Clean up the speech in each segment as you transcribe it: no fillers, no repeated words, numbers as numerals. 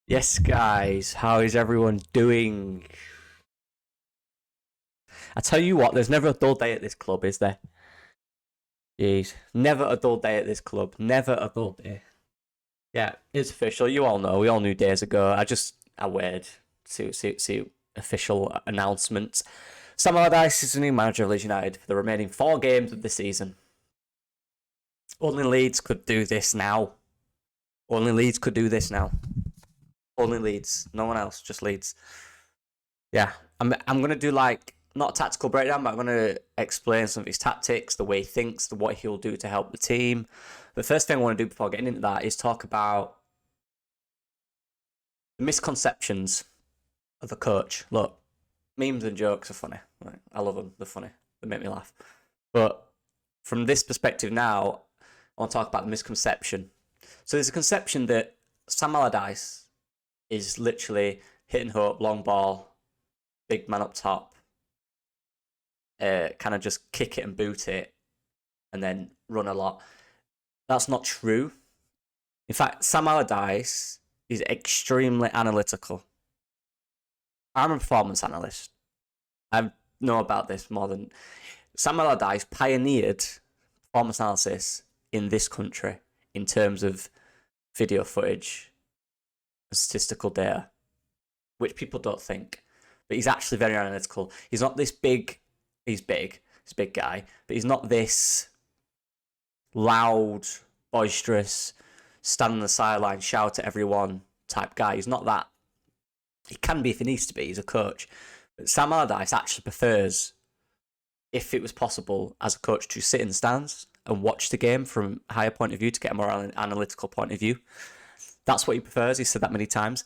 Yes, guys, how is everyone doing? I tell you what, there's never a dull day at this club, is there? Jeez, never a dull day at this club. Never a dull day. Yeah, it's official. You all know. We all knew days ago. I waited to see official announcements. Sam Allardyce is the new manager of Leeds United for the remaining 4 games of the season. Only Leeds could do this now. Only Leeds could do this now. Only Leeds. No one else. Just Leeds. Yeah, I'm gonna do like not a tactical breakdown, but I'm gonna explain some of his tactics, the way he thinks, what he'll do to help the team. The first thing I want to do before getting into that is talk about the misconceptions of a coach. Look, memes and jokes are funny. Right? I love them. They're funny. They make me laugh. But from this perspective now, I want to talk about the misconception. So there's a conception that Sam Allardyce is literally hit and hope, long ball, big man up top, kind of just kick it and boot it, and then run a lot. That's not true. In fact, Sam Allardyce is extremely analytical. I'm a performance analyst. I know about this more than Sam Allardyce pioneered performance analysis in this country in terms of video footage and statistical data, which people don't think. But he's actually very analytical. He's not this big. He's big. He's a big guy, but he's not this loud, boisterous, stand on the sideline, shout at everyone type guy. He's not that. He can be if he needs to be. He's a coach. But Sam Allardyce actually prefers, if it was possible, as a coach, to sit in the stands and watch the game from a higher point of view to get a more analytical point of view. That's what he prefers. He's said that many times.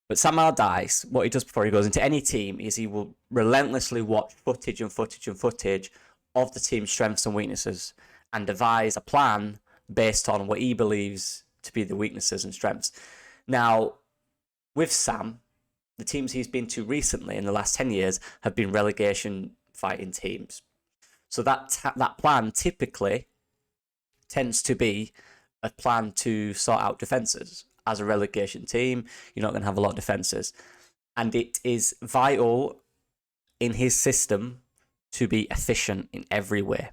But Sam Allardyce, what he does before he goes into any team is he will relentlessly watch footage and footage and footage of the team's strengths and weaknesses and devise a plan based on what he believes to be the weaknesses and strengths. Now, with Sam, the teams he's been to recently in the last 10 years have been relegation fighting teams. So that plan typically tends to be a plan to sort out defences. As a relegation team, you're not going to have a lot of defences. And it is vital in his system to be efficient in every way.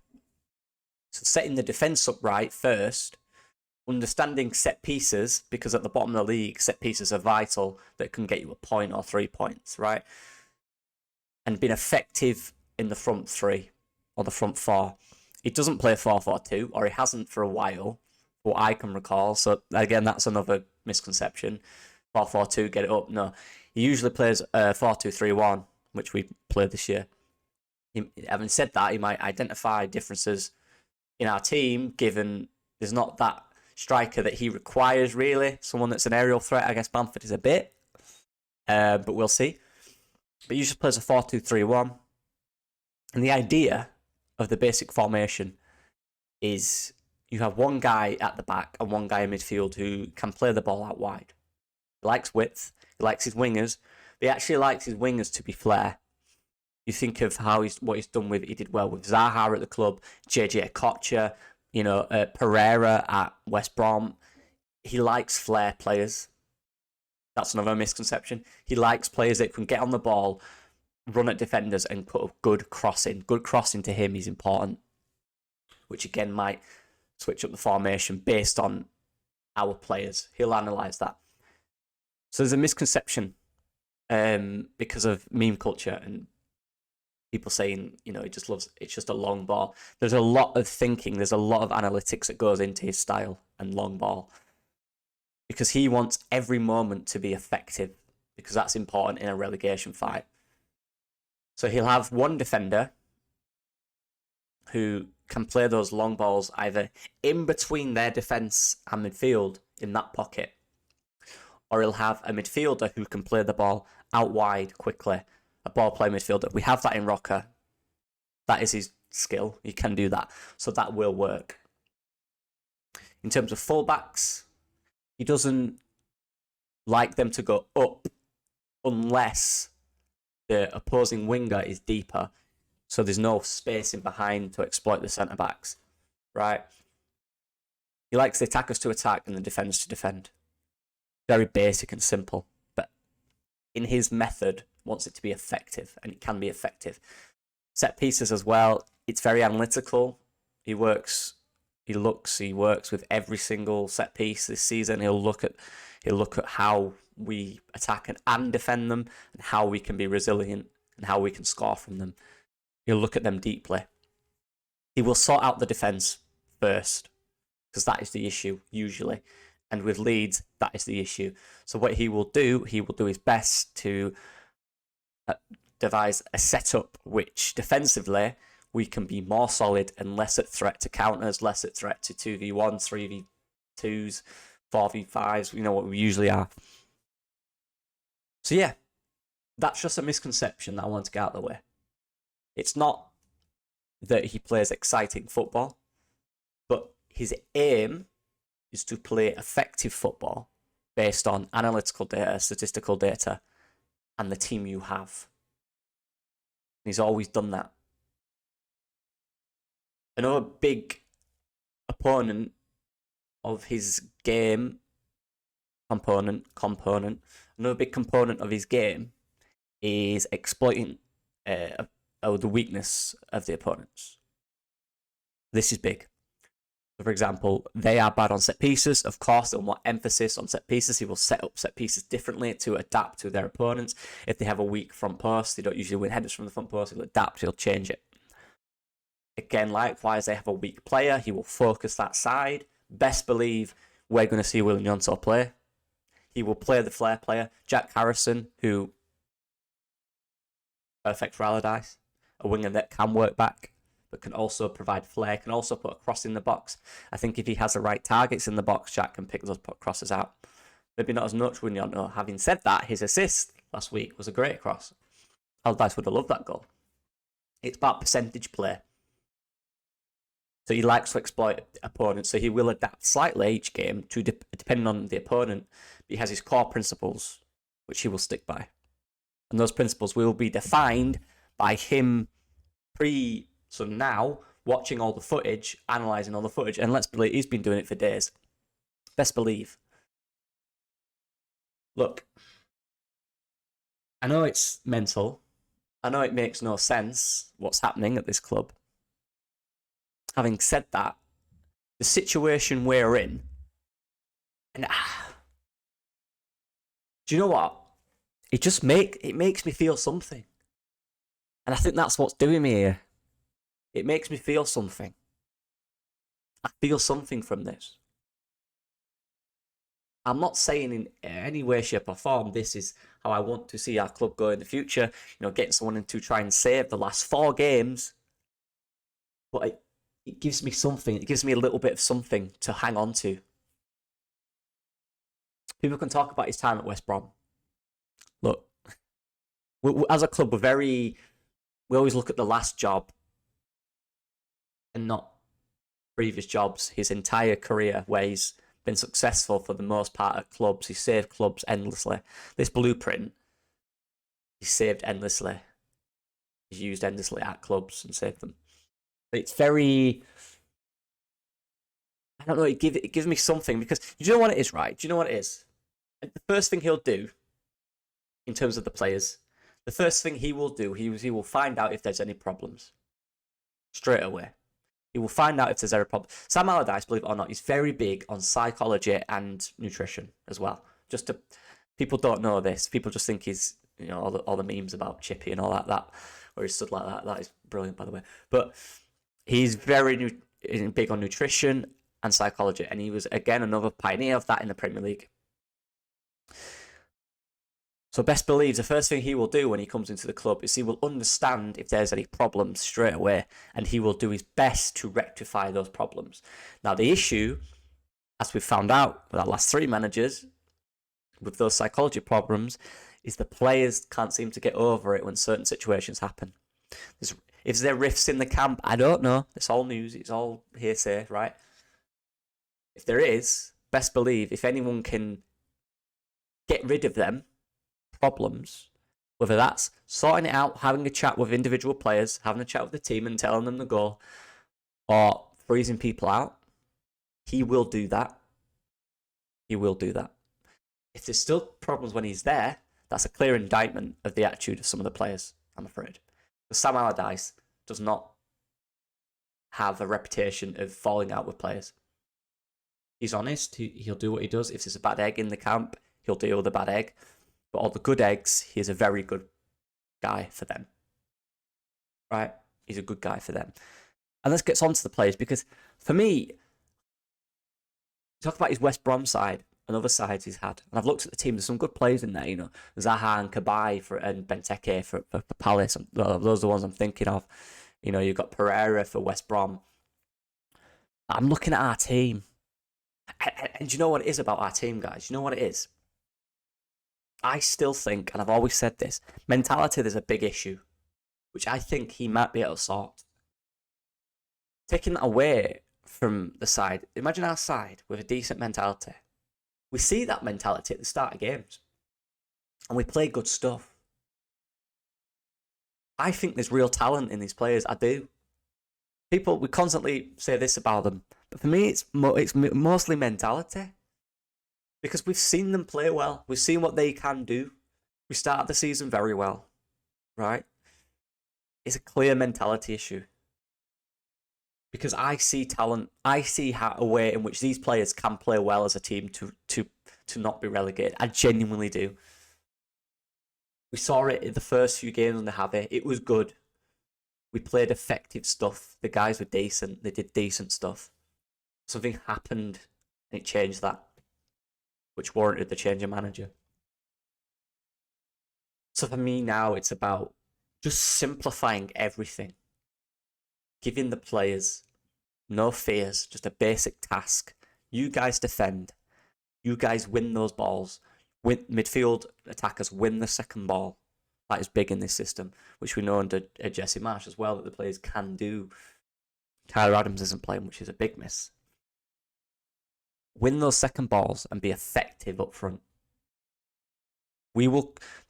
So setting the defence up right first, understanding set pieces, because at the bottom of the league, set pieces are vital that can get you a point or 3 points, right? And being effective in the front three or the front four. He doesn't play 4-4-2, or he hasn't for a while, what I can recall. So again, that's another misconception. 4-4-2, get it up. No, he usually plays 4-2-3-1, which we played this year. Having said that, he might identify differences in our team, given there's not that striker that he requires, really. Someone that's an aerial threat. I guess Bamford is a bit, but we'll see. But he usually plays a 4-2-3-1. And the idea of the basic formation is you have one guy at the back and one guy in midfield who can play the ball out wide. He likes width. He likes his wingers. But he actually likes his wingers to be flair. You think of what he's done with. He did well with Zaha at the club, JJ Okocha, Pereira at West Brom. He likes flair players. That's another misconception. He likes players that can get on the ball, run at defenders, and put a good crossing. Good crossing to him is important, which again might switch up the formation based on our players. He'll analyse that. So there's a misconception because of meme culture and people saying, he just loves, it's just a long ball. There's a lot of thinking, there's a lot of analytics that goes into his style and long ball, because he wants every moment to be effective, because that's important in a relegation fight. So he'll have one defender who can play those long balls either in between their defence and midfield in that pocket, or he'll have a midfielder who can play the ball out wide quickly, a ball play midfielder. We have that in Rocker. That is his skill. He can do that. So that will work. In terms of fullbacks, he doesn't like them to go up unless the opposing winger is deeper. So there's no space in behind to exploit the centre-backs, right? He likes the attackers to attack and the defenders to defend. Very basic and simple, but in his method, wants it to be effective, and it can be effective. Set pieces as well. It's very analytical. He works with every single set piece this season. He'll look at how we attack and defend them, and how we can be resilient, and how we can score from them. He'll look at them deeply. He will sort out the defence first, because that is the issue usually. And with Leeds, that is the issue. So what he will do his best to devise a setup which defensively we can be more solid and less at threat to counters, less at threat to 2v1s, 3v2s, 4v5s, you know what we usually are. So yeah, that's just a misconception that I want to get out of the way. It's not that he plays exciting football, but his aim is to play effective football based on analytical data, statistical data, and the team you have. And he's always done that. Another big opponent of his game component, another big component of his game is exploiting the weakness of the opponents. This is big. So for example, they are bad on set pieces. Of course, they'll want emphasis on set pieces. He will set up set pieces differently to adapt to their opponents. If they have a weak front post, they don't usually win headers from the front post, he'll adapt, he'll change it. Again, likewise, they have a weak player. He will focus that side. Best believe we're going to see William Yonto play. He will play the flair player. Jack Harrison, who perfect for Allardyce. A winger that can work back, but can also provide flair, can also put a cross in the box. I think if he has the right targets in the box, Jack can pick those crosses out. Maybe not as much when you know. Having said that, his assist last week was a great cross. Allardyce would have loved that goal. It's about percentage play. So he likes to exploit opponents, so he will adapt slightly each game to depending on the opponent. But he has his core principles, which he will stick by. And those principles will be defined by him so now, watching all the footage, analysing all the footage, and let's believe he's been doing it for days. Best believe. Look, I know it's mental. I know it makes no sense what's happening at this club. Having said that, the situation we're in, and do you know what? It makes me feel something. And I think that's what's doing me here. It makes me feel something. I feel something from this. I'm not saying in any way, shape, or form this is how I want to see our club go in the future. You know, getting someone in to try and save the last 4 games. But it gives me something. It gives me a little bit of something to hang on to. People can talk about his time at West Brom. Look, as a club, we always look at the last job and not previous jobs. His entire career, where he's been successful for the most part at clubs, he saved clubs endlessly. This blueprint, he saved endlessly. He's used endlessly at clubs and saved them. It's very, I don't know, it gives me something, because do you know what it is, right? Do you know what it is? The first thing he'll do, in terms of the players, the first thing he will do, he will find out if there's any problems. Straight away. He will find out if there's any problems. Sam Allardyce, believe it or not, is very big on psychology and nutrition as well. People don't know this. People just think he's, you know, all the memes about Chippy and all that, or he stood like that. That is brilliant, by the way. But he's very big on nutrition and psychology, and he was, again, another pioneer of that in the Premier League. So best believe the first thing he will do when he comes into the club is he will understand if there's any problems straight away, and he will do his best to rectify those problems. Now, the issue, as we've found out with our last 3 managers, with those psychology problems, is the players can't seem to get over it when certain situations happen. Is there rifts in the camp? I don't know. It's all news. It's all hearsay, right? If there is, best believe if anyone can get rid of them problems, whether that's sorting it out, having a chat with individual players, having a chat with the team and telling them the goal, or freezing people out, he will do that. He will do that. if there's still problems when he's there, that's a clear indictment of the attitude of some of the players, I'm afraid. But Sam Allardyce does not have a reputation of falling out with players. He's honest. He'll do what he does. If there's a bad egg in the camp, he'll deal with the bad egg. But all the good eggs, he is a very good guy for them. Right? He's a good guy for them. And let's get on to the players, because for me, talk about his West Brom side and other sides he's had. And I've looked at the team. There's some good players in there, Zaha and Cabaye and Benteke for Palace. Those are the ones I'm thinking of. You've got Pereira for West Brom. I'm looking at our team. And do you know what it is about our team, guys? You know what it is? I still think, and I've always said this, mentality is a big issue, which I think he might be able to sort. Taking that away from the side, imagine our side with a decent mentality. We see that mentality at the start of games, and we play good stuff. I think there's real talent in these players. I do. We constantly say this about them, but for me, it's mostly mentality. Because we've seen them play well. We've seen what they can do. We started the season very well, right? It's a clear mentality issue. Because I see talent. I see a way in which these players can play well as a team to not be relegated. I genuinely do. We saw it in the first few games under Javi. It was good. We played effective stuff. The guys were decent. They did decent stuff. Something happened and it changed that, which warranted the change of manager. So for me now, it's about just simplifying everything. Giving the players no fears, just a basic task. You guys defend. You guys win those balls. Midfield attackers win the second ball. That is big in this system, which we know under Jesse Marsch as well, that the players can do. Tyler Adams isn't playing, which is a big miss. Win those second balls and be effective up front. The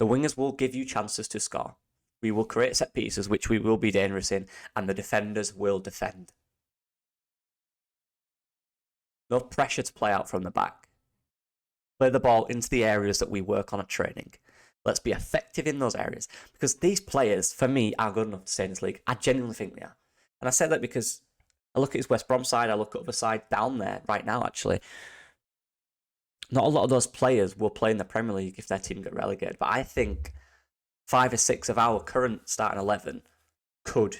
wingers will give you chances to score. We will create set pieces, which we will be dangerous in, and the defenders will defend. No pressure to play out from the back. Play the ball into the areas that we work on at training. Let's be effective in those areas. Because these players, for me, are good enough to stay in this league. I genuinely think they are. And I say that because I look at his West Brom side, I look at the other side down there right now, actually. Not a lot of those players will play in the Premier League if their team get relegated. But I think 5 or 6 of our current starting 11 could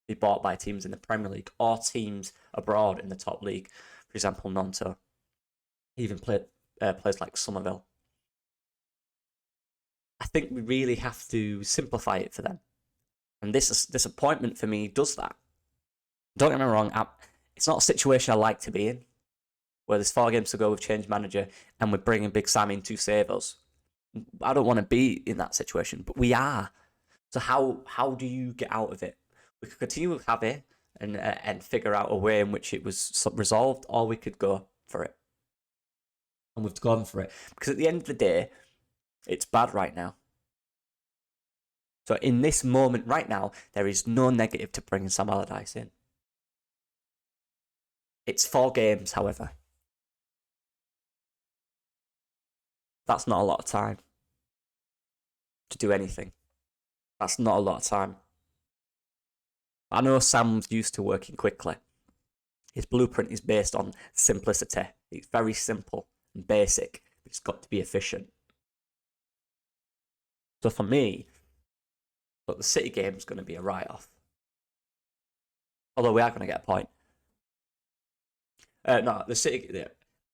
be bought by teams in the Premier League or teams abroad in the top league. For example, Nantes. Even players like Somerville. I think we really have to simplify it for them. And this appointment for me does that. Don't get me wrong, it's not a situation I like to be in, where there's 4 games to go, we've changed manager, and we're bringing Big Sam in to save us. I don't want to be in that situation, but we are. So how do you get out of it? We could continue with Javi and figure out a way in which it was resolved, or we could go for it. And we've gone for it. Because at the end of the day, it's bad right now. So in this moment right now, there is no negative to bringing Sam Allardyce in. It's 4 games, however. That's not a lot of time to do anything. That's not a lot of time. I know Sam's used to working quickly. His blueprint is based on simplicity. It's very simple and basic, but it's got to be efficient. So for me, look, the City game is going to be a write-off. Although we are going to get a point. No, the City...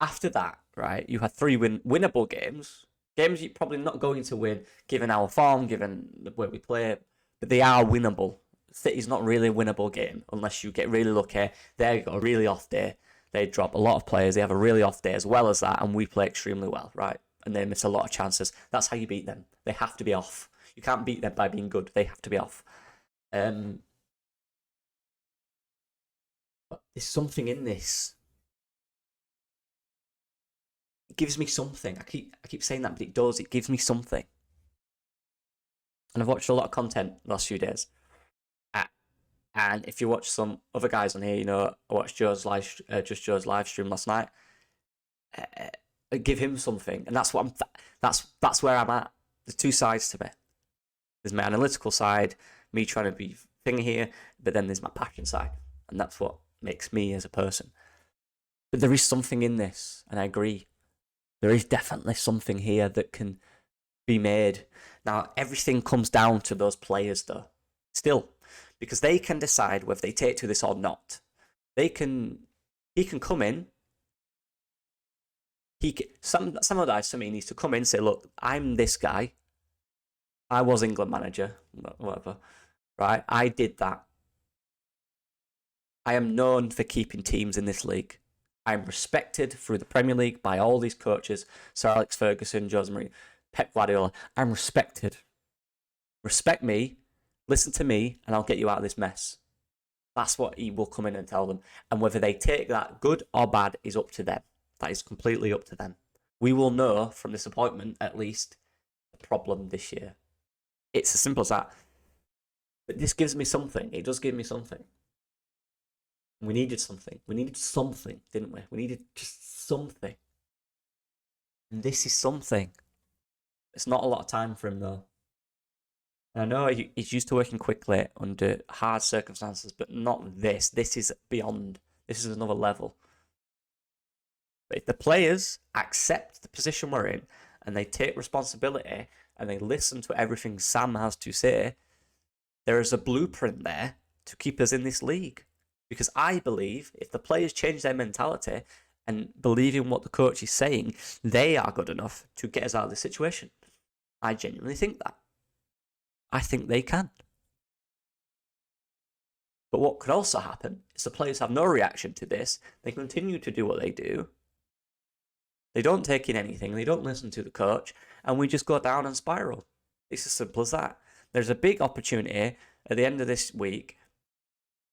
After that, right, you had 3 winnable games. Games you're probably not going to win, given our form, given the way we play. But they are winnable. City's not really a winnable game, unless you get really lucky. They've got a really off day. They drop a lot of players. They have a really off day as well as that, and we play extremely well, right? And they miss a lot of chances. That's how you beat them. They have to be off. You can't beat them by being good. They have to be off. But there's something in this. It gives me something. I keep saying that, but it does. It gives me something. And I've watched a lot of content the last few days. And if you watch some other guys on here, I watched Joe's live stream last night. give him something, and that's what that's where I'm at. There's two sides to me. There's my analytical side, me trying to be thing here, but then there's my passion side, and that's what makes me as a person. But there is something in this, and I agree. There is definitely something here that can be made. Now, everything comes down to those players, though. Still, because they can decide whether they take to this or not. He can come in. Sam Allardyce, to me, needs to come in and say, look, I'm this guy. I was England manager, whatever, right? I did that. I am known for keeping teams in this league. I'm respected through the Premier League by all these coaches, Sir Alex Ferguson, Jose Mourinho, Pep Guardiola. I'm respected. Respect me, listen to me, and I'll get you out of this mess. That's what he will come in and tell them. And whether they take that good or bad is up to them. That is completely up to them. We will know from this appointment, at least, the problem this year. It's as simple as that. But this gives me something. It does give me something. We needed something. We needed something, didn't we? We needed just something. And this is something. It's not a lot of time for him, though. I know he's used to working quickly under hard circumstances, but not this. This is beyond. This is another level. But if the players accept the position we're in and they take responsibility and they listen to everything Sam has to say, there is a blueprint there to keep us in this league. Because I believe if the players change their mentality and believe in what the coach is saying, they are good enough to get us out of this situation. I genuinely think that. I think they can. But what could also happen is the players have no reaction to this. They continue to do what they do. They don't take in anything. They don't listen to the coach. And we just go down and spiral. It's as simple as that. There's a big opportunity at the end of this week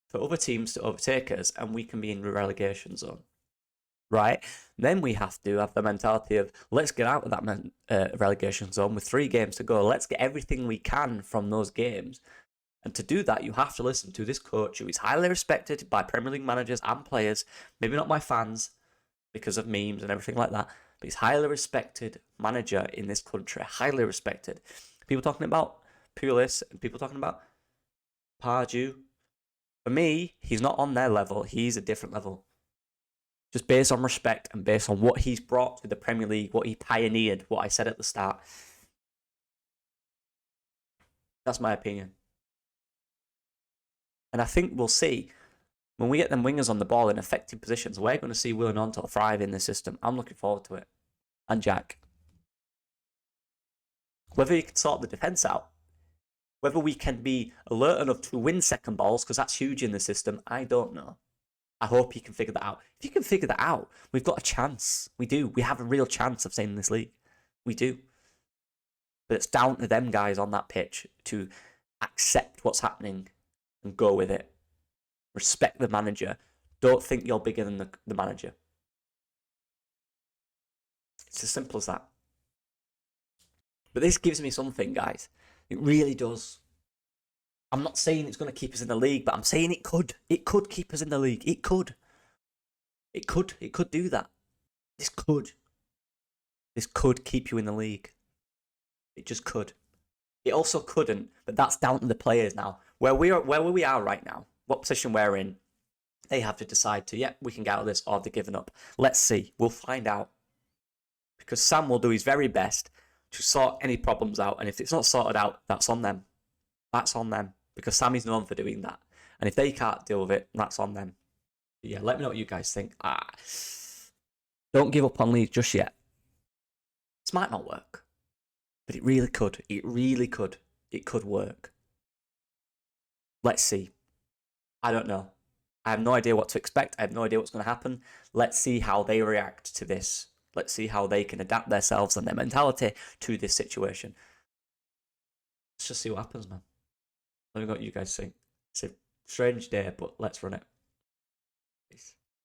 for other teams to overtake us, and we can be in the relegation zone. Right? Then we have to have the mentality of, let's get out of that relegation zone with 3 games to go. Let's get everything we can from those games. And to do that, you have to listen to this coach who is highly respected by Premier League managers and players, maybe not by fans because of memes and everything like that, but he's highly respected manager in this country, highly respected. People talking about Pulis and people talking about Pardew. For me, he's not on their level. He's a different level. Just based on respect and based on what he's brought to the Premier League, what he pioneered, what I said at the start. That's my opinion. And I think we'll see, when we get them wingers on the ball in effective positions, we're going to see Will and Onto thrive in the system. I'm looking forward to it. And Jack. Whether he can sort the defence out, whether we can be alert enough to win second balls, because that's huge in the system, I don't know. I hope he can figure that out. If you can figure that out, we've got a chance. We do. We have a real chance of staying in this league. We do. But it's down to them guys on that pitch to accept what's happening and go with it. Respect the manager. Don't think you're bigger than the manager. It's as simple as that. But this gives me something, guys. It really does. I'm not saying it's going to keep us in the league, but I'm saying it could. It could keep us in the league. It could. It could. It could do that. This could. This could keep you in the league. It just could. It also couldn't, but that's down to the players now. Where we are right now, what position we're in, they have to decide to, we can get out of this, or they're giving up. Let's see. We'll find out. Because Sam will do his very best to sort any problems out, and if it's not sorted out, that's on them. That's on them. Because Sam is known for doing that. And if they can't deal with it, that's on them. But yeah, let me know what you guys think. Don't give up on Leeds just yet. This might not work. But it really could. It really could. It could work. Let's see. I don't know. I have no idea what to expect. I have no idea what's going to happen. Let's see how they react to this. Let's see how they can adapt themselves and their mentality to this situation. Let's just see what happens, man. Let me know what you guys think. It's a strange day, but let's run it. Peace.